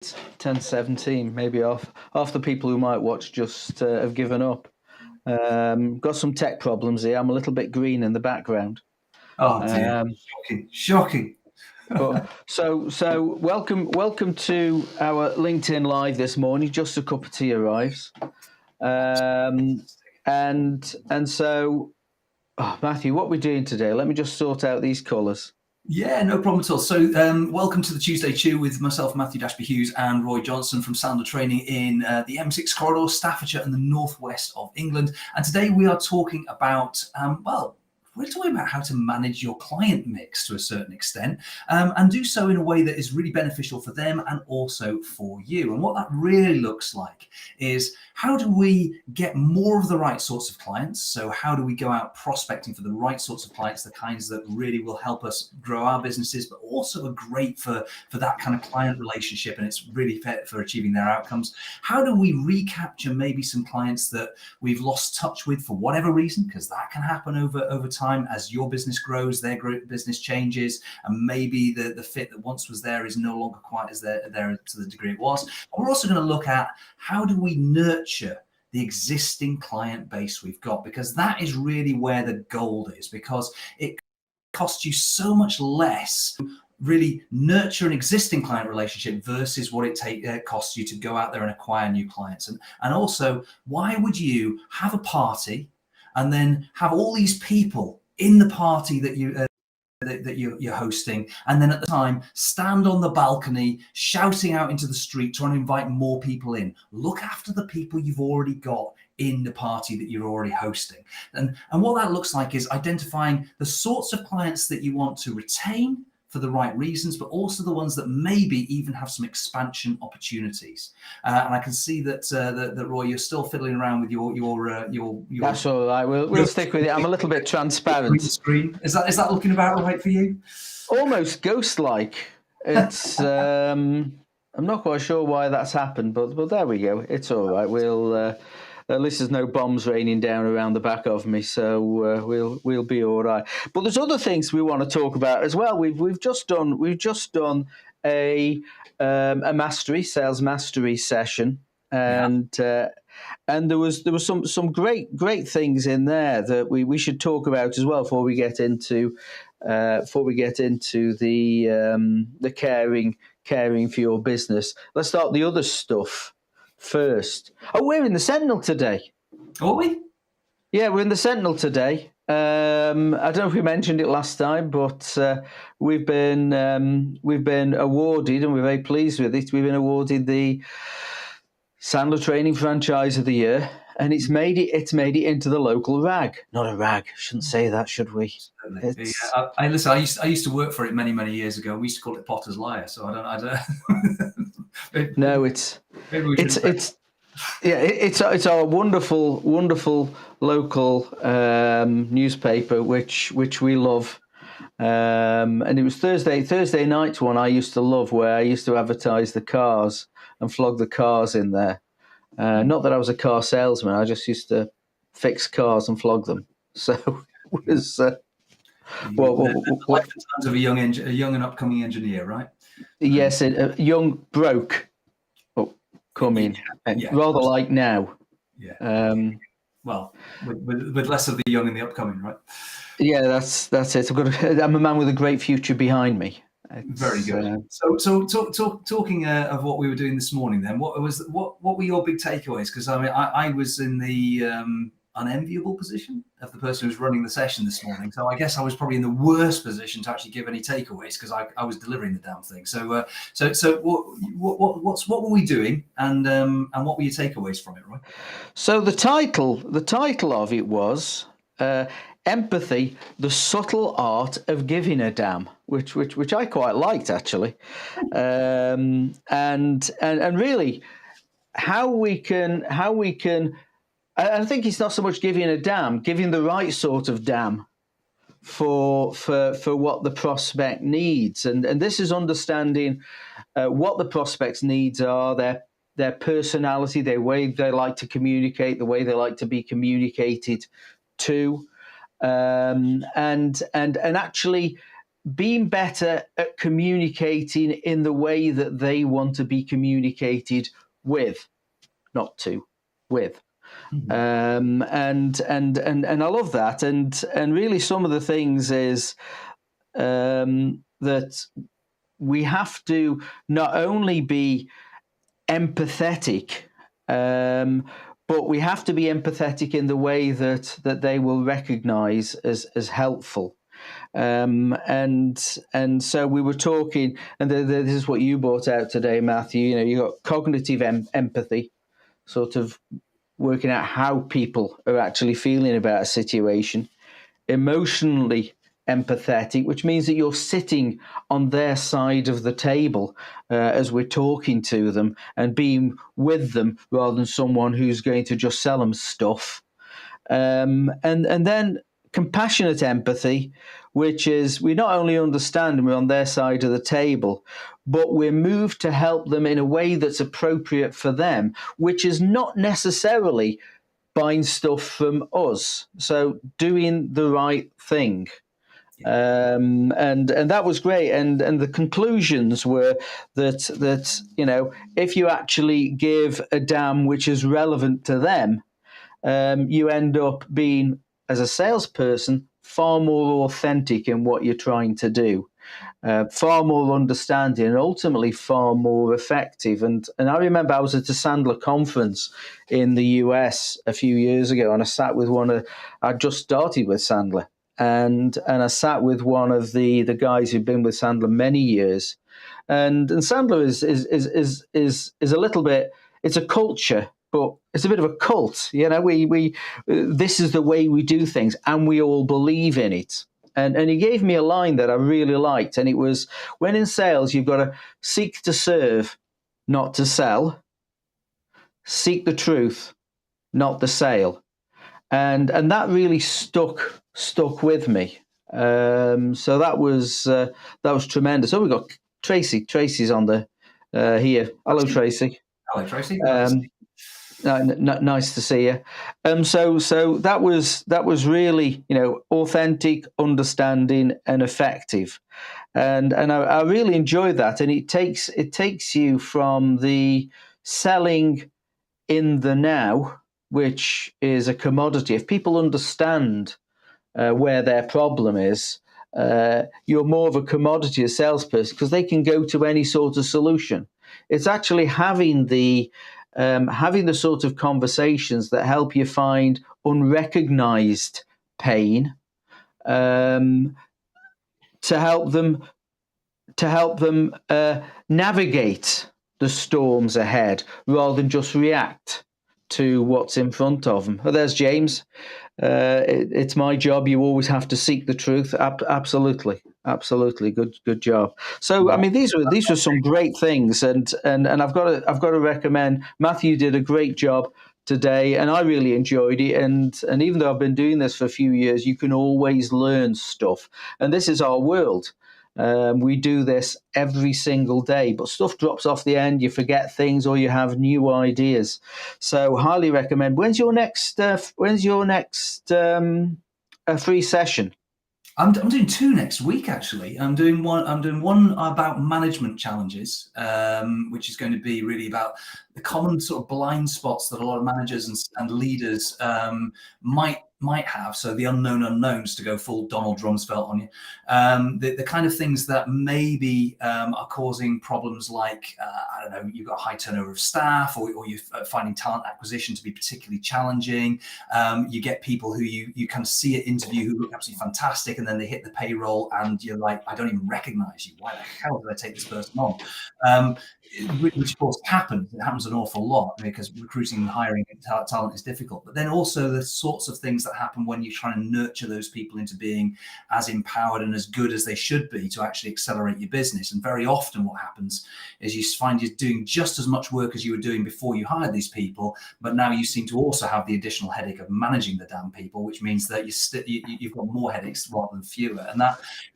10:17, maybe half the people who might watch just have given up. Got some tech problems here. I'm a little bit green in the background. Oh dear, shocking. But so welcome to our LinkedIn Live this morning. Just a cup of tea arrives, and so Matthew, what we're doing today? Let me just sort out these colours. Yeah, no problem at all. So welcome to the Tuesday Chew with myself, Matthew Dashby Hughes, and Roy Johnson from Sounder Training in the M6 corridor, Staffordshire and the northwest of England. And today we are talking about, we're talking about how to manage your client mix to a certain extent, and do so in a way that is really beneficial for them and also for you. And what that really looks like is, how do we get more of the right sorts of clients? So how do we go out prospecting for the right sorts of clients, the kinds that really will help us grow our businesses, but also are great for that kind of client relationship, and it's really fit for achieving their outcomes? How do we recapture maybe some clients that we've lost touch with for whatever reason? Because that can happen over time as your business grows, their business changes, and maybe the fit that once was there is no longer quite as there to the degree it was. And we're also going to look at, how do we nurture the existing client base we've got, because that is really where the gold is, because it costs you so much less to really nurture an existing client relationship versus what it costs you to go out there and acquire new clients. And also, why would you have a party and then have all these people in the party that you're hosting, and then at the time stand on the balcony shouting out into the street trying to invite more people in? Look after the people you've already got in the party that you're already hosting. And what that looks like is identifying the sorts of clients that you want to retain for the right reasons, but also the ones that maybe even have some expansion opportunities. And I can see that Roy, you're still fiddling around with your That's all right. We'll stick with it. I'm a little bit transparent. Screen. Is that looking about right for you? Almost ghost-like. It's I'm not quite sure why that's happened, but there we go. It's all right. We'll at least there's no bombs raining down around the back of me, so we'll be all right. But there's other things we want to talk about as well. We've just done a sales mastery session, and there was some great things in there that we should talk about as well before we get into the caring for your business. Let's start the other stuff first. Oh, we're in the Sentinel today. Are we? Yeah, we're in the Sentinel today. I don't know if we mentioned it last time, but we've been awarded, and we're very pleased with it. We've been awarded the Sandler Training Franchise of the Year, and it's made it into the local rag. Not a rag. Shouldn't say that, should we? I used to work for it many years ago. We used to call it Potter's Liar. So I don't. No, it's our wonderful local newspaper, which we love. And it was Thursday night one I used to love, where I used to advertise the cars and flog the cars in there. Not that I was a car salesman; I just used to fix cars and flog them. So it was life and times of a young and upcoming engineer, right? Yes, young broke, coming, rather like now. Yeah. Well, with less of the young and the upcoming, right? Yeah, that's it. I'm a man with a great future behind me. Very good. So talking of what we were doing this morning, then what were your big takeaways? Because I was in the unenviable position of the person who's running the session this morning, so I guess I was probably in the worst position to actually give any takeaways, because I was delivering the damn thing. So what were we doing, and what were your takeaways from it, Roy? So the title of it was Empathy: The Subtle Art of Giving a Damn, which I quite liked, actually, and really how we can. I think it's not so much giving a damn, giving the right sort of damn for what the prospect needs, and this is understanding what the prospect's needs are, their personality, their way they like to communicate, the way they like to be communicated to, and actually being better at communicating in the way that they want to be communicated with, not to, with. And I love that. And really, some of the things is that we have to not only be empathetic, but we have to be empathetic in the way that they will recognize as helpful. And so we were talking, and this is what you brought out today, Matthew. You got cognitive empathy, sort of working out how people are actually feeling about a situation. Emotionally empathetic, which means that you're sitting on their side of the table as we're talking to them and being with them rather than someone who's going to just sell them stuff. And then compassionate empathy, which is we not only understand and we're on their side of the table, but we're moved to help them in a way that's appropriate for them, which is not necessarily buying stuff from us. So doing the right thing. And that was great. And the conclusions were that if you actually give a damn which is relevant to them, you end up being, as a salesperson, far more authentic in what you're trying to do, far more understanding, and ultimately far more effective. And I remember I was at a Sandler conference in the US a few years ago, and I sat with I just started with Sandler, and I sat with one of the guys who'd been with Sandler many years, and Sandler is a little bit. It's a culture, but it's a bit of a cult. We this is the way we do things, and we all believe in it. And he gave me a line that I really liked, and it was, when in sales, you've got to seek to serve, not to sell. Seek the truth, not the sale. And that really stuck with me. So that was tremendous. Oh, we've got Tracy. Tracy's on the here. Hello, Tracy. Hello, Tracy. Nice to see you. So that was really authentic, understanding, and effective, and I really enjoyed that. And it takes you from the selling in the now, which is a commodity. If people understand where their problem is, you're more of a commodity as a salesperson because they can go to any sort of solution. It's actually having the sort of conversations that help you find unrecognized pain, to help them navigate the storms ahead rather than just react to what's in front of them. Oh, there's James. It's my job. You always have to seek the truth. Absolutely. Good job. So, I mean, these were some great things, and I've got to recommend. Matthew did a great job today, and I really enjoyed it. And even though I've been doing this for a few years, you can always learn stuff, and this is our world. We do this every single day, but stuff drops off the end. You forget things, or you have new ideas. So, highly recommend. When's your next free session? I'm doing two next week, actually. I'm doing one about management challenges, which is going to be really about the common sort of blind spots that a lot of managers and leaders might have. So the unknown unknowns, to go full Donald Rumsfeld on you. The kind of things that maybe are causing problems like, I don't know, you've got a high turnover of staff, or you're finding talent acquisition to be particularly challenging. You get people who you kind of see at interview who look absolutely fantastic, and then they hit the payroll and you're like, I don't even recognize you. Why the hell did I take this person on? Which of course happens. It happens an awful lot because recruiting and hiring talent is difficult. But then also the sorts of things that happen when you're trying to nurture those people into being as empowered and as good as they should be to actually accelerate your business. And very often what happens is you find you're doing just as much work as you were doing before you hired these people, but now you seem to also have the additional headache of managing the damn people, which means that you've got more headaches rather than fewer. And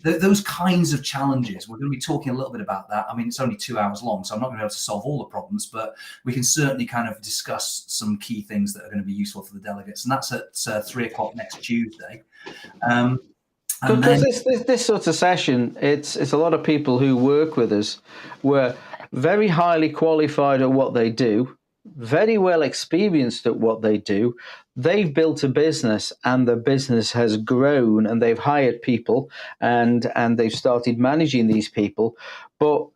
those kinds of challenges, we're going to be talking a little bit about that. I mean, it's only 2 hours long, so I'm not going to be able to solve all the problems, but we can certainly kind of discuss some key things that are going to be useful for the delegates. And that's at 3 o'clock next Tuesday. And Because then, this sort of session, it's a lot of people who work with us were very highly qualified at what they do, very well experienced at what they do. They've built a business, and the business has grown, and they've hired people, and they've started managing these people, but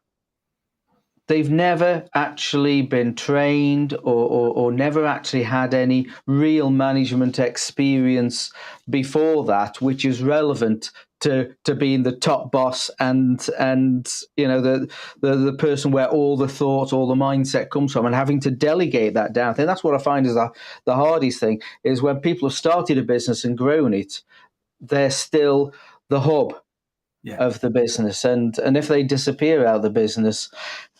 they've never actually been trained or never actually had any real management experience before that, which is relevant to being the top boss and the person where all the thought, all the mindset comes from, and having to delegate that down. I think that's what I find is the hardest thing, is when people have started a business and grown it, they're still the hub of the business, and if they disappear out of the business,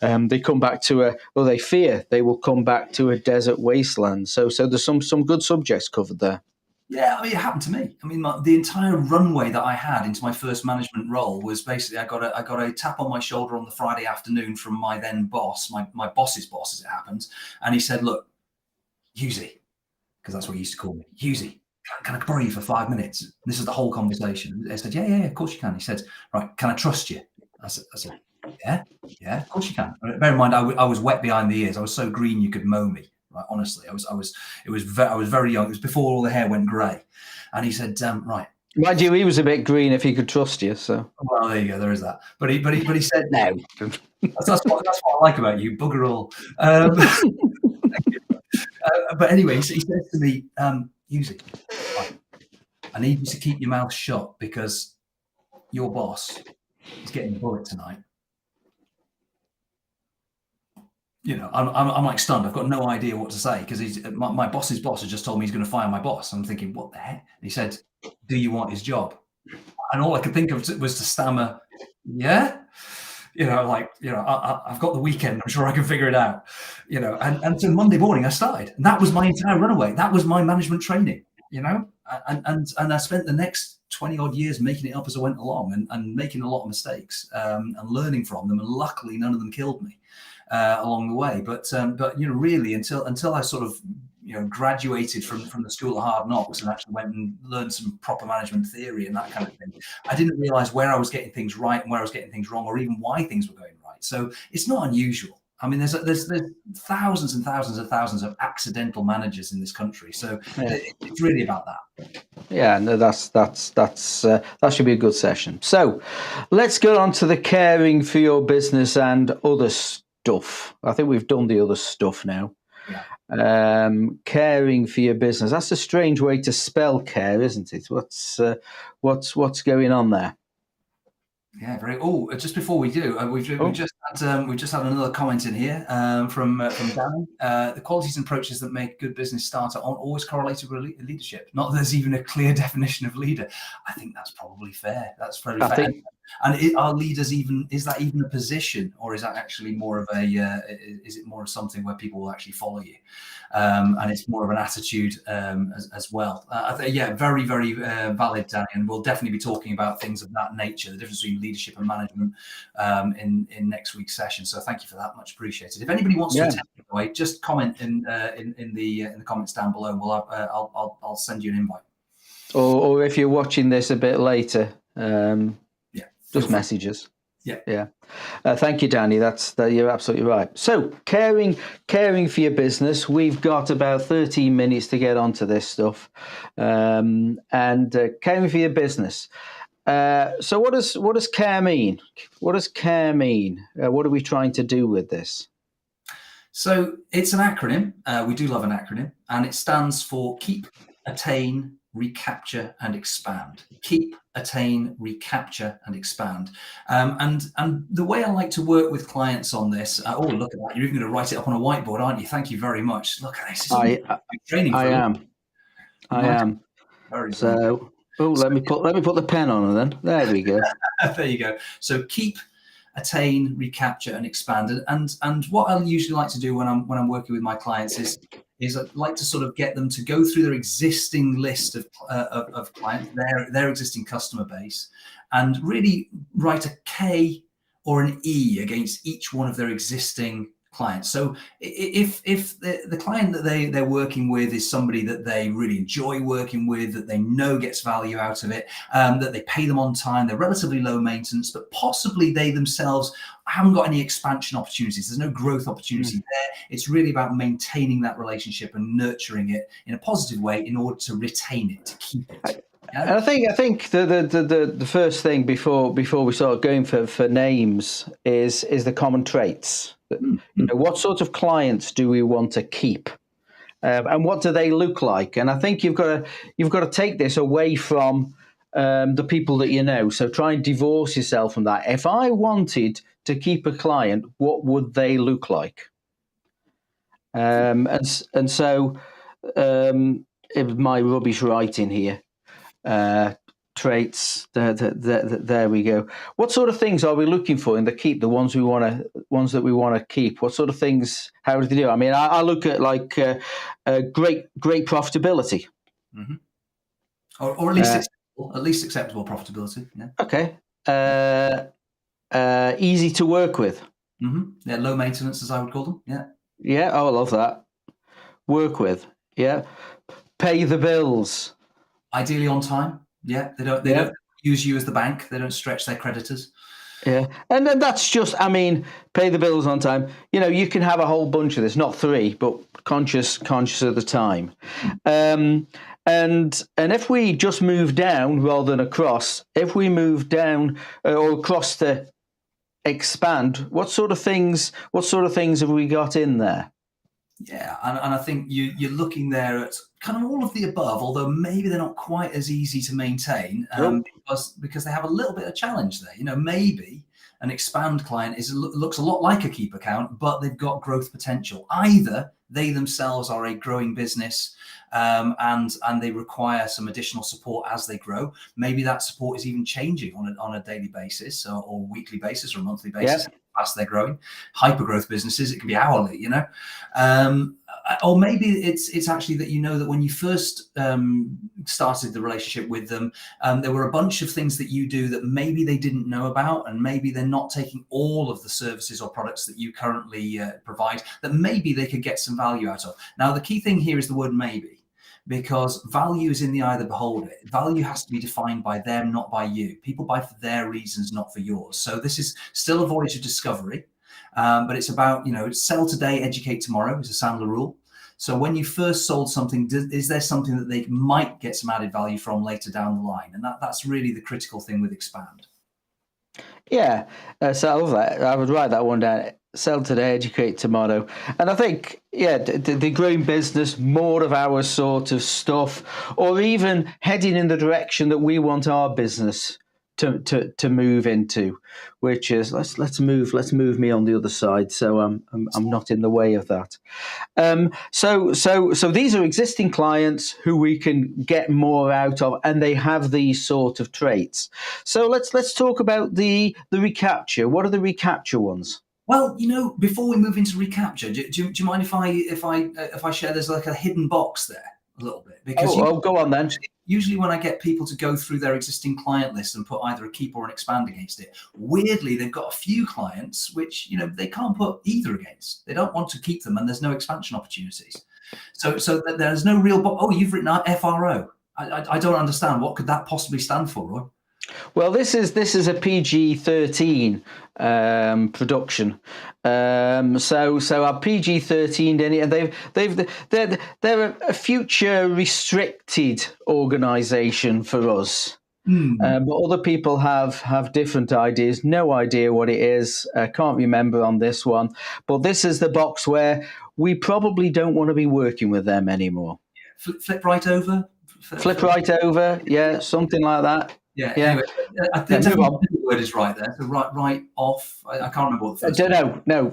they come back to they fear they will come back to a desert wasteland. So there's some good subjects covered there. yeah, I mean, it happened to me. I mean, the entire runway that I had into my first management role was basically I got a tap on my shoulder on the Friday afternoon from my then boss, my boss's boss, as it happens, and he said, "Look, Husey," because that's what he used to call me, "Husey, can I borrow you for 5 minutes?" And this is the whole conversation. I said, yeah, of course you can. He said, "Right, can I trust you?" I said, yeah, of course you can. Bear in mind, I was wet behind the ears. I was so green you could mow me. Right, honestly, I was very young. It was before all the hair went grey. And he said, right. Mind you, he was a bit green if he could trust you. So, well, there you go. There is that. But he said, no. That's what I like about you, bugger all. But anyway, he says to me, Husey, I need you to keep your mouth shut because your boss is getting the bullet tonight. You know, I'm like stunned. I've got no idea what to say because my boss's boss has just told me he's going to fire my boss. I'm thinking, what the heck? And he said, "Do you want his job?" And all I could think of was to stammer, "Yeah." You know, like, you know, I've got the weekend. I'm sure I can figure it out. You know, and so Monday morning I started, and that was my entire runaway. That was my management training. You know, and I spent the next 20 odd years making it up as I went along and making a lot of mistakes and learning from them. And luckily, none of them killed me along the way. But you know, really, until I sort of, you know, graduated from the School of Hard Knocks and actually went and learned some proper management theory and that kind of thing, I didn't realize where I was getting things right and where I was getting things wrong, or even why things were going right. So it's not unusual. I mean, there's thousands and thousands of accidental managers in this country. So it's really about that. Yeah, no, that should be a good session. So let's go on to the caring for your business and other stuff. I think we've done the other stuff now. Yeah. Caring for your business. That's a strange way to spell care, isn't it? What's going on there? Yeah, very. Oh, just before we do, we've just had another comment in here from Danny. The qualities and approaches that make a good business starter aren't always correlated with leadership. Not that there's even a clear definition of leader. I think that's probably fair. That's very fair. And are leaders is that even a position, or is that actually more of a is it more of something where people will actually follow you, and it's more of an attitude as well? I think, yeah, very valid, Danny, and we'll definitely be talking about things of that nature, the difference between leadership and management in next week's session. So thank you for that, much appreciated. If anybody wants to attend, by the way, just comment in the comments down below, and I'll send you an invite. Or if you're watching this a bit later. Just messages. Yeah. Thank you, Danny. You're absolutely right. So caring for your business. We've got about 13 minutes to get onto this stuff, and caring for your business. So what does care mean? What does care mean? What are we trying to do with this? So it's an acronym. We do love an acronym, and it stands for keep, attain, recapture and expand. Keep, attain, recapture and expand. And the way I like to work with clients on this, oh, look at that, you're even going to write it up on a whiteboard, aren't you? Thank you very much. Look at this. Training I am very so let me put the pen on then. There we go. There you go. So keep, attain, recapture and expand. And what I usually like to do when I'm working with my clients is I'd like to sort of get them to go through their existing list of clients, their existing customer base, and really write a K or an E against each one of their existing clients. So if the client that they're working with is somebody that they really enjoy working with, that they know gets value out of it, that they pay them on time, they're relatively low maintenance, but possibly they themselves haven't got any expansion opportunities. There's no growth opportunity there. It's really about maintaining that relationship and nurturing it in a positive way in order to retain it, to keep it. And I think the first thing before we start going for names is the common traits. You know, what sort of clients do we want to keep, and what do they look like? And I think you've got to take this away from the people that you know. So try and divorce yourself from that. If I wanted to keep a client, what would they look like? And so it was my rubbish writing here. Traits. There we go. What sort of things are we looking for in the keep? The ones that we want to keep. What sort of things? How do they do? I mean, I look at like great profitability, or at least acceptable profitability. Yeah. Okay. Easy to work with. Yeah, low maintenance, as I would call them. Yeah. Yeah. Oh, I love that. Work with. Yeah. Pay the bills. Ideally on time. Yeah, they don't use you as the bank. They don't stretch their creditors. Yeah, and then that's just, I mean, pay the bills on time. You know, you can have a whole bunch of this, not three, but conscious of the time. And if we just move down rather than across, if we move down or across to expand, what sort of things have we got in there? Yeah, and I think you're looking there at kind of all of the above, although maybe they're not quite as easy to maintain because they have a little bit of challenge there. You know, maybe an expand client looks a lot like a keep account, but they've got growth potential. Either they themselves are a growing business and they require some additional support as they grow. Maybe that support is even changing on a daily basis or weekly basis or monthly basis. Yeah. Fast they're growing. Hyper growth businesses, it can be hourly, you know. Or maybe it's actually that you know that when you first started the relationship with them, there were a bunch of things that you do that maybe they didn't know about, and maybe they're not taking all of the services or products that you currently provide that maybe they could get some value out of. Now, the key thing here is the word maybe, because value is in the eye of the beholder. Value has to be defined by them, not by you. People buy for their reasons, not for yours. So this is still a voyage of discovery, but it's about, you know, sell today, educate tomorrow is a Sandler rule. So when you first sold something, is there something that they might get some added value from later down the line? And that's really the critical thing with expand. Yeah, so I love that. I would write that one down. Sell today, educate tomorrow. And I think, yeah, the growing business, more of our sort of stuff, or even heading in the direction that we want our business to move into, which is let's move me on the other side, so I'm not in the way of that. So these are existing clients who we can get more out of, and they have these sort of traits. So let's talk about the recapture. What are the recapture ones? Well, you know, before we move into recapture, do you mind if I share there's like a hidden box there a little bit? Because go on then. Usually when I get people to go through their existing client list and put either a keep or an expand against it, weirdly, they've got a few clients which, you know, they can't put either against. They don't want to keep them and there's no expansion opportunities. So there's no real, you've written out FRO. I don't understand. What could that possibly stand for, Roy? Well, this is a PG-13 production. So our PG-13 in it, and they're a future restricted organisation for us. But other people have different ideas. No idea what it is. Can't remember on this one. But this is the box where we probably don't want to be working with them anymore. Flip right over. Flip right over. Yeah, something like that. Yeah. Anyway, I think the word is right there. So right off. I can't remember what the first. No.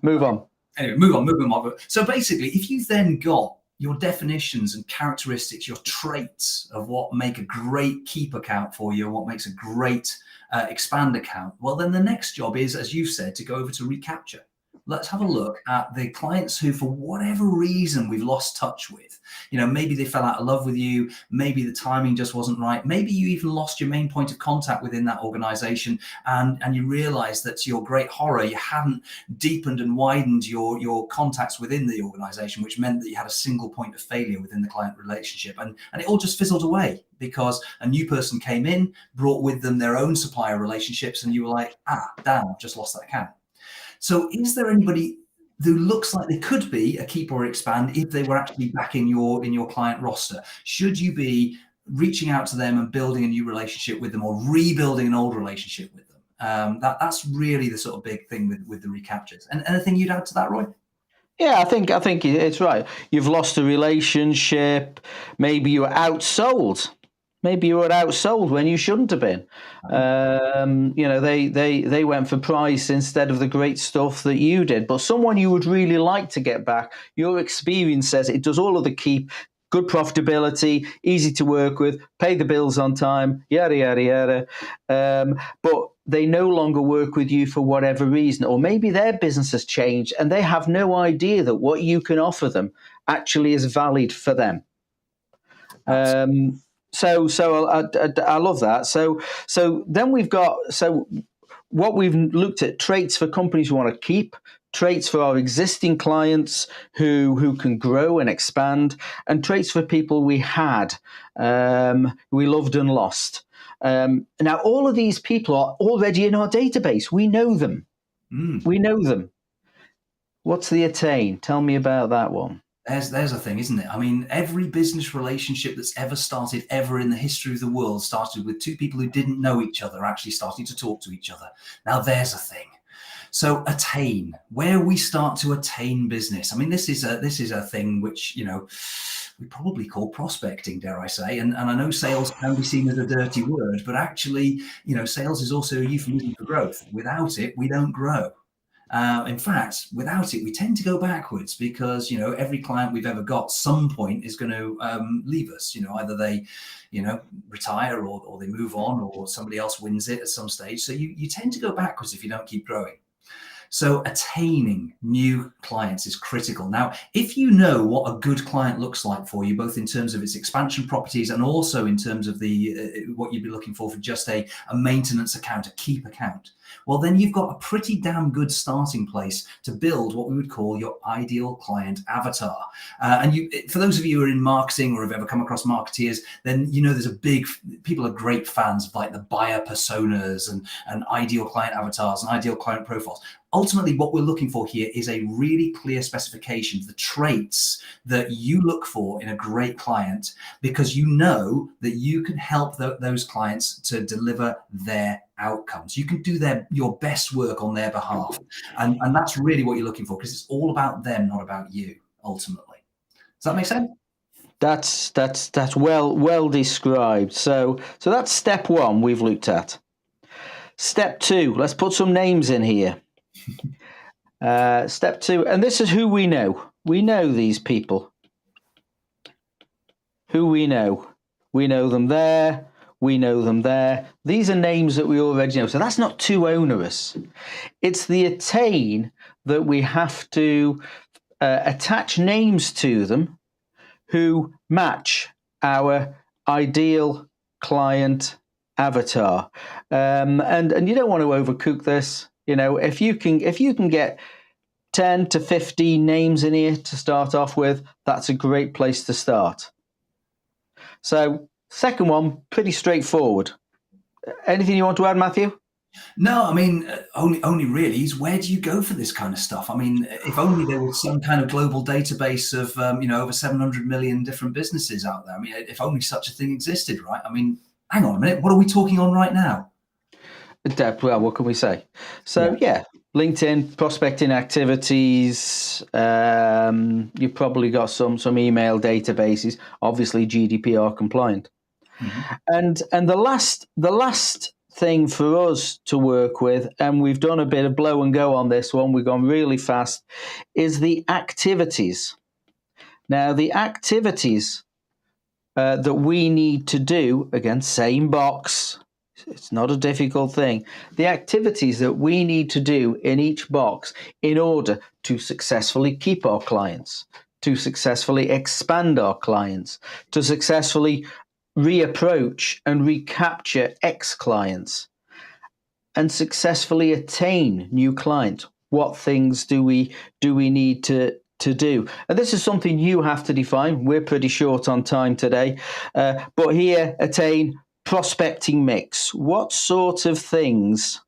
Move on. Anyway, move on. So basically, if you've then got your definitions and characteristics, your traits of what make a great keep account for you and what makes a great expand account, well, then the next job is, as you've said, to go over to recapture. let's have a look at the clients who, for whatever reason, we've lost touch with. Maybe they fell out of love with you. Maybe the timing just wasn't right. Maybe you even lost your main point of contact within that organization, and you realize that, to your great horror, you hadn't deepened and widened your contacts within the organization, which meant that you had a single point of failure within the client relationship. And it all just fizzled away because a new person came in, brought with them their own supplier relationships, and you were like, damn, I've just lost that account. So is there anybody who looks like they could be a keep or expand if they were actually back in your client roster? Should you be reaching out to them and building a new relationship with them, or rebuilding an old relationship with them? That's really the sort of big thing with the recaptures. And anything you'd add to that, Roy? Yeah, I think it's right. You've lost a relationship. Maybe you were outsold. Maybe you were outsold when you shouldn't have been. They went for price instead of the great stuff that you did. But someone you would really like to get back, your experience says it does all of the keep, good profitability, easy to work with, pay the bills on time, yada, yada, yada. But they no longer work with you for whatever reason, or maybe their business has changed and they have no idea that what you can offer them actually is valid for them. So I love that. So then we've got, what we've looked at, traits for companies who want to keep, traits for our existing clients who can grow and expand, and traits for people we had, we loved and lost. Now, all of these people are already in our database. We know them. We know them. What's the attain? Tell me about that one. There's a thing, isn't it? I mean, every business relationship that's ever started, ever in the history of the world, started with two people who didn't know each other actually starting to talk to each other. Now, there's a thing. So, attain, where we start to attain business. I mean, this is a thing which, we probably call prospecting, dare I say. And I know sales can be seen as a dirty word, but actually, sales is also a euphemism for growth. Without it, we don't grow. In fact, without it, we tend to go backwards because, every client we've ever got, some point is going to leave us. Either they, retire or they move on, or somebody else wins it at some stage. So you tend to go backwards if you don't keep growing. So attaining new clients is critical. Now, if you know what a good client looks like for you, both in terms of its expansion properties and also in terms of the what you'd be looking for just a maintenance account, a keep account, well, then you've got a pretty damn good starting place to build what we would call your ideal client avatar. For those of you who are in marketing or have ever come across marketeers, then people are great fans of like the buyer personas and ideal client avatars and ideal client profiles. Ultimately, what we're looking for here is a really clear specification of the traits that you look for in a great client, because you know that you can help those clients to deliver their outcomes. You can do your best work on their behalf. And that's really what you're looking for, because it's all about them, not about you, ultimately. Does that make sense? That's well described. So that's step one we've looked at. Step two, let's put some names in here. Step two, and this is who we know. We know these people. Who we know. We know them there. We know them there. These are names that we already know. So that's not too onerous. It's the attain that we have to attach names to them who match our ideal client avatar. And you don't want to overcook this. If you can get 10 to 15 names in here to start off with, that's a great place to start. So, second one, pretty straightforward. Anything you want to add, Matthew? No, I mean, only really is, where do you go for this kind of stuff? I mean, if only there was some kind of global database of, over 700 million different businesses out there. I mean, if only such a thing existed, right? I mean, hang on a minute, what are we talking on right now? Well, what can we say? So, yeah, LinkedIn, prospecting activities. You've probably got some email databases, obviously GDPR compliant. Mm-hmm. And the last thing for us to work with, and we've done a bit of blow and go on this one, we've gone really fast, is the activities. Now, the activities that we need to do, again, same box. It's not a difficult thing. The activities that we need to do in each box in order to successfully keep our clients, to successfully expand our clients, to successfully reapproach and recapture ex-clients, and successfully attain new clients. What things do we need to do? And this is something you have to define. We're pretty short on time today, but here, attain prospecting mix. What sort of things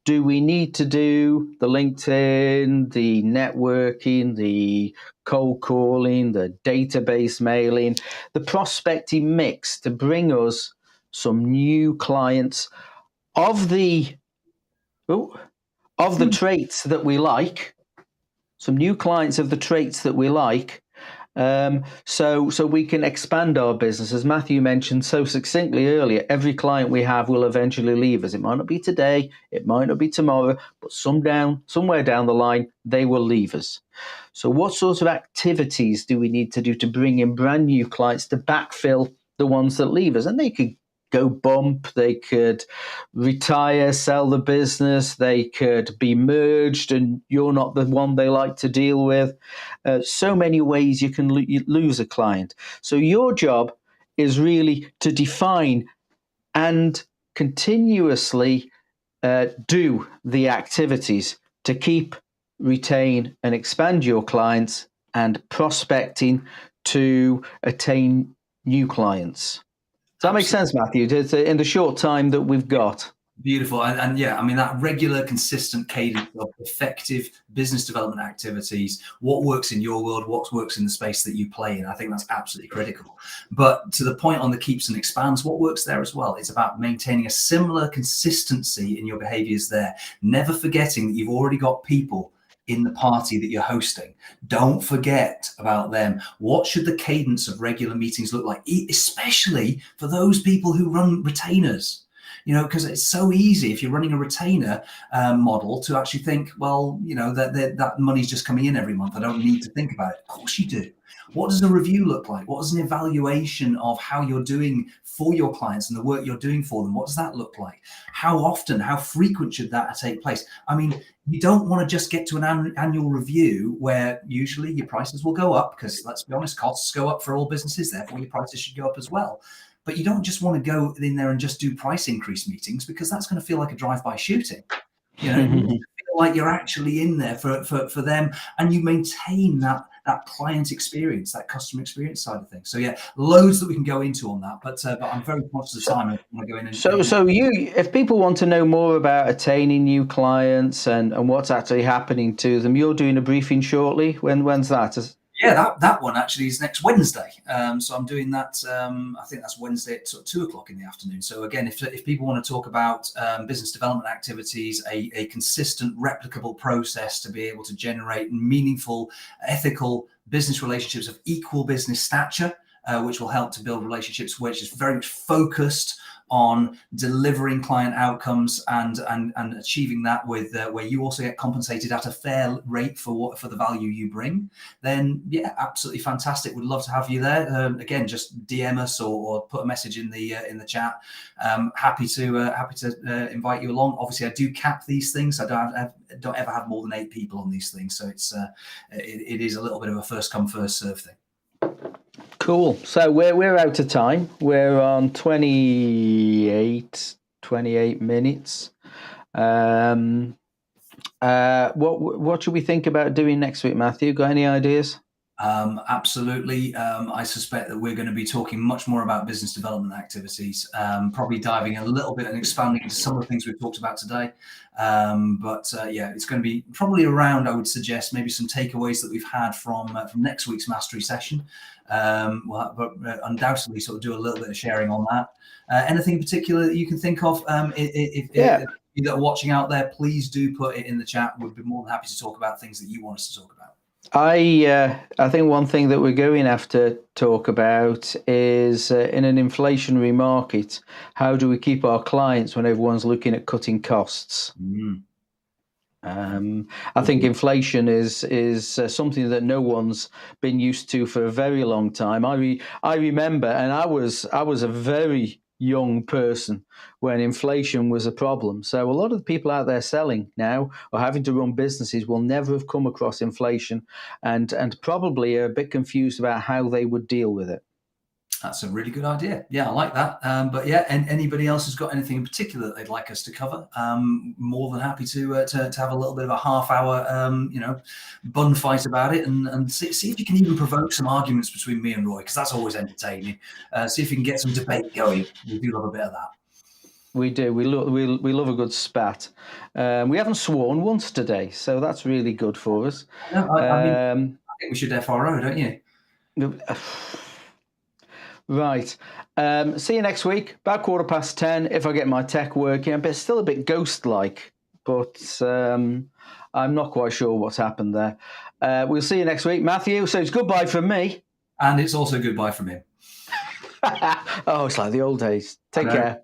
do we need to do? The LinkedIn, the networking, the cold calling, the database mailing, the prospecting mix to bring us some new clients of the traits that we like, some new clients of the traits that we like, so we can expand our business. As Matthew mentioned so succinctly earlier, every client we have will eventually leave us. It might not be today, it might not be tomorrow, but somewhere down the line, they will leave us. So what sorts of activities do we need to do to bring in brand new clients to backfill the ones that leave us? And they could go bump, they could retire, sell the business, they could be merged and you're not the one they like to deal with. So many ways you can lose a client. So your job is really to define and continuously do the activities to keep, retain, and expand your clients, and prospecting to attain new clients. Does that make sense, Matthew? In the short time that we've got. Beautiful. And yeah, I mean, that regular, consistent cadence of effective business development activities, what works in your world, what works in the space that you play in, I think that's absolutely critical. But to the point on the keeps and expands, what works there as well? It's about maintaining a similar consistency in your behaviors there, never forgetting that you've already got people in the party that you're hosting. Don't forget about them. What should the cadence of regular meetings look like, especially for those people who run retainers? Because it's so easy if you're running a retainer model to actually think, well, that money's just coming in every month. I don't need to think about it. Of course you do. What does a review look like? What does an evaluation of how you're doing for your clients and the work you're doing for them? What does that look like? How often, how frequent should that take place? I mean, you don't want to just get to an annual review where usually your prices will go up because, let's be honest, costs go up for all businesses. Therefore, your prices should go up as well. But you don't just want to go in there and just do price increase meetings, because that's going to feel like a drive-by shooting. You feel like you're actually in there for them, and you maintain that client experience, that customer experience side of things. So yeah, loads that we can go into on that, but I'm very conscious of time. I want to go in and so if people want to know more about attaining new clients and what's actually happening to them, you're doing a briefing shortly. When's that? Yeah, that one actually is next Wednesday. So I'm doing that. I think that's Wednesday at 2:00 in the afternoon. So again, if people want to talk about business development activities, a consistent, replicable process to be able to generate meaningful, ethical business relationships of equal business stature, which will help to build relationships which is very much focused on delivering client outcomes and achieving that with where you also get compensated at a fair rate for the value you bring, then yeah, absolutely fantastic. Would love to have you there. Again, just DM us or put a message in the chat. Happy to invite you along. Obviously, I do cap these things. I don't ever have more than 8 people on these things, so it is a little bit of a first come first serve thing. Cool. So we're out of time. We're on 28 minutes. What should we think about doing next week, Matthew? Got any ideas? Absolutely. I suspect that we're going to be talking much more about business development activities, probably diving a little bit and expanding into some of the things we've talked about today. But yeah, it's going to be probably around, I would suggest, maybe some takeaways that we've had from next week's mastery session. But undoubtedly sort of do a little bit of sharing on that. Anything in particular that you can think of? If you that are watching out there, please do put it in the chat. We'd be more than happy to talk about things that you want us to talk about. I think one thing that we're going to have to talk about is in an inflationary market, how do we keep our clients when everyone's looking at cutting costs? I think inflation is something that no one's been used to for a very long time. I remember, and I was a very young person when inflation was a problem. So a lot of the people out there selling now or having to run businesses will never have come across inflation and probably are a bit confused about how they would deal with it. That's a really good idea. Yeah, I like that. But yeah, and anybody else who's got anything in particular that they'd like us to cover, more than happy to have a little bit of a half-hour, bun fight about it, and see if you can even provoke some arguments between me and Roy, because that's always entertaining. See if you can get some debate going. We do love a bit of that. We do. We love a good spat. We haven't sworn once today, so that's really good for us. No, I think we should FRO, don't you? Right. See you next week, about 10:15, if I get my tech working. But it's still a bit ghost-like, but I'm not quite sure what's happened there. We'll see you next week. Matthew, so it's goodbye from me. And it's also goodbye from him. Oh, it's like the old days. Take care.